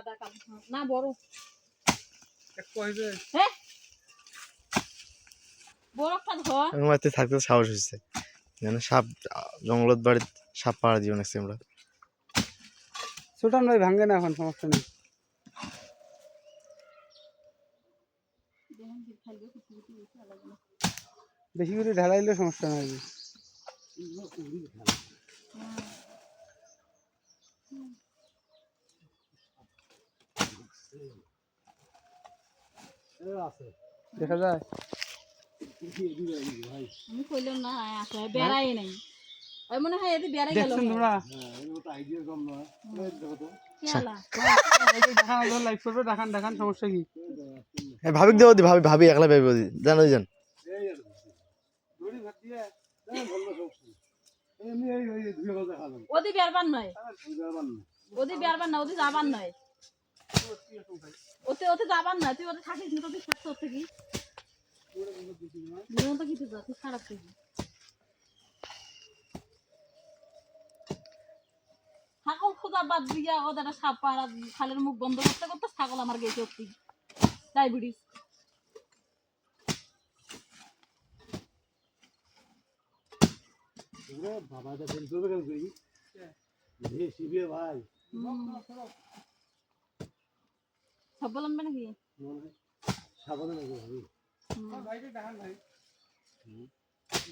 সাদা কালো না বড় এক কইবে হ্যাঁ বড় একটা ধর আমাতে থাকতে সাহস হইছে জানো সাপ জঙ্গলত বাড়ি সাপ পাড়া দিও না আমরা ছোটান ভাই ভাঙে না এখন সমস্যা নেই বেশি করে ঢালাইলে সমস্যা নাই দেখা যায় আমি কইলাম না আসলে বেড়াই নাই ওই মনে হয় এদি বেড়াই গেল দেখছেন তোমরা খেলা দেখান লাইভ করবে দেখান দেখান সমস্যা কি হ্যাঁ ভাবি দেও দি ভাবি ভাবি একলা ভাবি দি জানো জান দড়ি ভাত দিয়ে বললো সমস্যা এমনি এই দুই কথা খাবেন ওদি বেরবার নয় ওদি বেরবার না ওদি যাবার নয় ওতে ওতে যাবার না তুই ওতে থাকিস না তোতে থাকছ ওতে কি নিয়ম তো কিছু তুই খারাপ করবি ছাগল খোঁজা বাদ দিয়া ওদের সাপ পাড়া খালের মুখ বন্ধ করতে করতে ছাগল আমার গেছে অতি ডায়াবেটিস বাবা দা ফোন করবে কেন কই এ শিবে ভাই সব বললাম নাকি সাবধানে লাগবে ভাই ভাই দেখান ভাই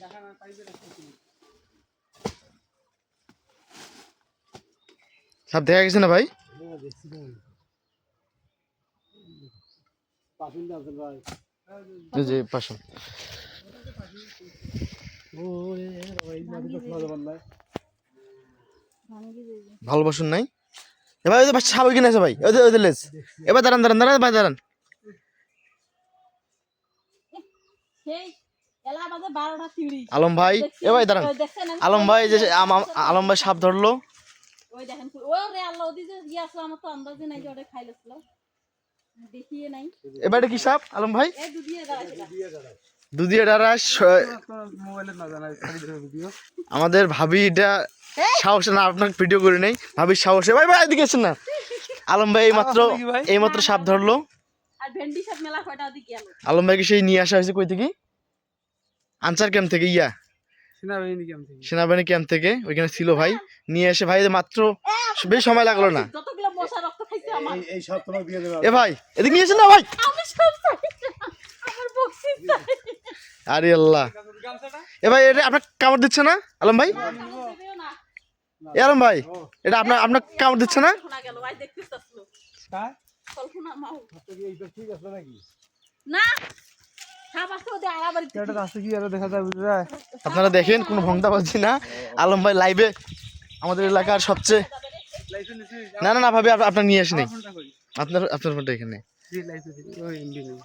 দেখান আর পাইবে রাখতে সাপ দেখা গেছে না ভাই দেখছি না পাশুন আছে ভাই যে যে পাশে ওরে ভাই মাটি তো খাওয়া যাবে না ভালোবাসুন নাই এবার ওই যে সাপ ওইখানে আছে ভাই ওই ওই লেজ এবার দাঁড়ান দাঁড়ান দাঁড়ান ভাই দাঁড়ান সেই এলা বাজে 12টা তিড়ি আলম ভাই এ ভাই দাঁড়ান আলম ভাই যে আলম ভাই সাপ ধরলো ওই দেখেন ওই রে আল্লাহ ওদি যে ইয়া আছে আমার তো আন্দাজে নাই যে ওটা খাইলছিল দেখিয়ে নাই এবারে কি সাপ আলম ভাই এই দুদিয়ে দাঁড়াইছিল দুদিয়ে ডারা মোবাইলে না জানা খালি ভিডিও আমাদের ভাবি এটা সাহস না আপনার ভিডিও করে নেই ভাবির সাহসে ভাই ভাই এদিকে আসেন না আলম ভাই এইমাত্র সাপ ধরলো আর ভেন্ডি সাপ মেলা কয়টা ওদি গেল আলম ভাইকে সেই নিয়ে আসা হয়েছে কই থেকে আনসার ক্যাম্প থেকে সেনাবাহিনী ক্যাম্প থেকে ওইখানে ছিল ভাই নিয়ে এসে ভাই মাত্র বেশ সময় লাগলো না যতগুলো মশা রক্ত খাইছে আমার এই সব তোমার দিয়ে দেব এ ভাই এদিকে নিয়ে এসেন না ভাই আমি সব চাই আমার বক্সিস চাই আরে আল্লাহ এ ভাই এটা আপনার কামড় দিচ্ছে না আলম ভাই এ আলম ভাই এটা আপনার কামড় দিচ্ছে না শোনা গেল ভাই দেখতেছ আসলো হ্যাঁ কল্পনা মাও তো কি এইটা ঠিক আছে নাকি না সাপ আছে ওদের আড়াবাড়িতে এটা আছে কি আর দেখা যায় বুঝা যায় আপনারা দেখেন কোনো ভংটা পাচ্ছি না আলম ভাই লাইভে আমাদের এলাকার সবচেয়ে লাইসেন্স নিছি না না না ভাবি আপনার নিয়ে আসেনি ফোনটা কই আপনার ফোনটা এখানে জি লাইসেন্স ওই এমবি নেই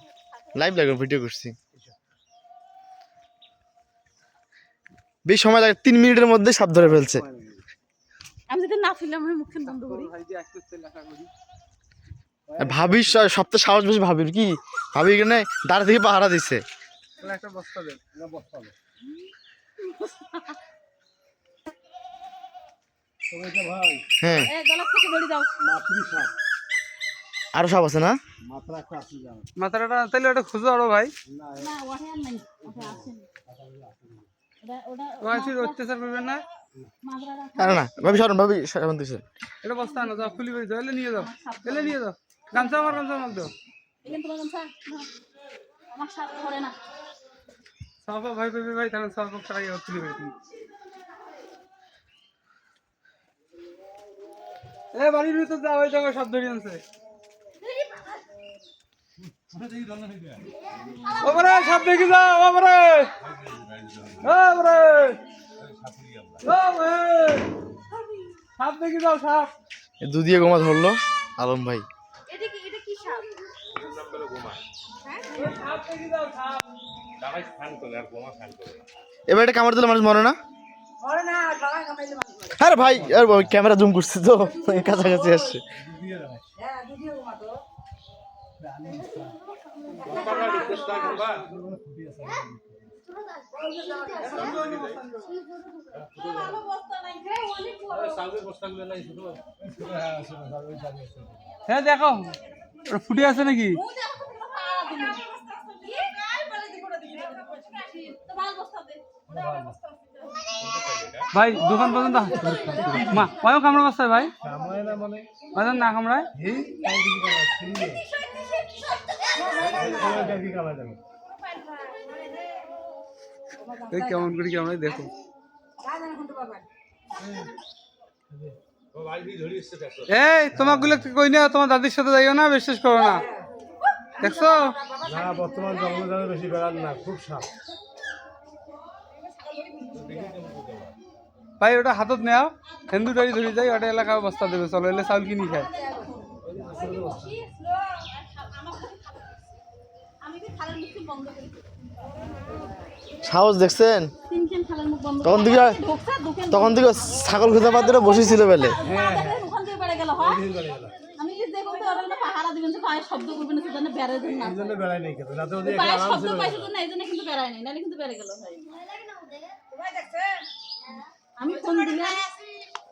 লাইভ লাগবে ভিডিও করছি বেশ সময় লাগে 3 মিনিটের মধ্যে সাপ ধরে ফেলছে আমি যদি না ফিরলাম আমি মুখখান বন্ধ করি ভাই যে আসতে লেখা করি ভাবি সবচেয়ে সাহস বেশি ভাবির কি ভাবি এখানে দাঁড়া থেকে পাহারা দিচ্ছে একটা বস্তা দেন না বস্তা দেন ওইটা ভাই হ্যাঁ এই গলা থেকে দড়ি দাও মাতৃ সাপ আরো সাপ আছে না মাত্রা একটা আছে জানো মাত্রাটা তাইলে ওটা খুঁজো আরো ভাই না ওটা আর নাই ওটা আছে ওটা ওয়াইসি অত্যাচার করবেন না না না ভাবি সরণ দিছে এটা বস্তা আনো যাও খুলি করে যাও এলে নিয়ে যাও গামছা আমার গামছা মাগ দাও এখান তোমার গামছা আমার সাথ ধরে না সাফা ভাই ভাই তাহলে সাফা ট্রাই আর খুলি করে এ বাড়ির ভিতর যাও ওই জায়গায় সব ধরে আনছে ওপরে সব দেখি যাও ওপরে সাপ দেখি যাও সাপ দুদিয়ে গোমা ধরলো আলম ভাই এটা কি সাপ সাপ দেখি যাও সাপ দাবাই খান করে আর গোমা খান করে এবার এটা কামড় দিলে মানুষ মরে না মরে না গলা কামাইলে মানুষ মরে আরে ভাই আর ক্যামেরা জুম করছে তো কাছাকাছি আসছে হ্যাঁ দুদিও মা তো ভালো বস্তা নাই রে, অনেক বড়। চাউলের বস্তাগুলো নাই শুধু হ্যাঁ দেখো ওটা ফুটে আছে নাকি ওই যে আমার তো পাড়া দিল। কি? গায়ে বলে দিব না দিবি। তো ভালো বস্তা দে। ভাই দোকান পর্যন্ত মা ওয়ও কামড়া বস্তায় ভাই কামড়ায় না মানে বাজান না কামড়ায় এই তাই দিকে কামড়ায় ফ্রিজে কামড়ায় কি কামড়ায় যাবে এই কেমন করে কামড়ায় দেখো ও ভাই দিয়ে ধরে এসছে দেখো এই তোমাক গুলো কই না তোমার দাদির সাথে যাইও না বিশ্বাস করো না দেখছো না বর্তমান জঙ্গলে বেশি বেড়ান না খুব সাপ ভাই ওটা হাতত নেও হিন্দু ডাড়ি ধরে যাই ওটা এলাকা বস্তা দেবে চলো এলে চাউল কিনি খায় আমি কি খালের মুখ বন্ধ করি। সাহস দেখছেন তিনখান খালের মুখ বন্ধ তখন করি। দিকে ঢোকছে, দোকান তখন থেকে ছাগল খুঁজে পাতে বসেছিল বেলে ওখান থেকে বেড়ে গেল হয়। আমি কি দেখো তো ওরা না পাহারা দিবেন তো পায়ে শব্দ করবেন না সেজন্য বেড়ে দিন না। বেড়ায় নাই কিন্তু রাতে ওদের পায়ে শব্দ পাইছিল না এইজন্য কিন্তু বেড়ায় নাই, নাহলে কিন্তু বেড়ে গেল ভাই। আমি ফোন দিলে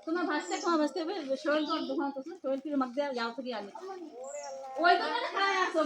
তোমার ভাষা তোমার ভাষা সোহেল তোর দোকান তো সোহেল ফিরে মাগ দেয়া যাও থেকে আনি ওই দোকানে খায় আসো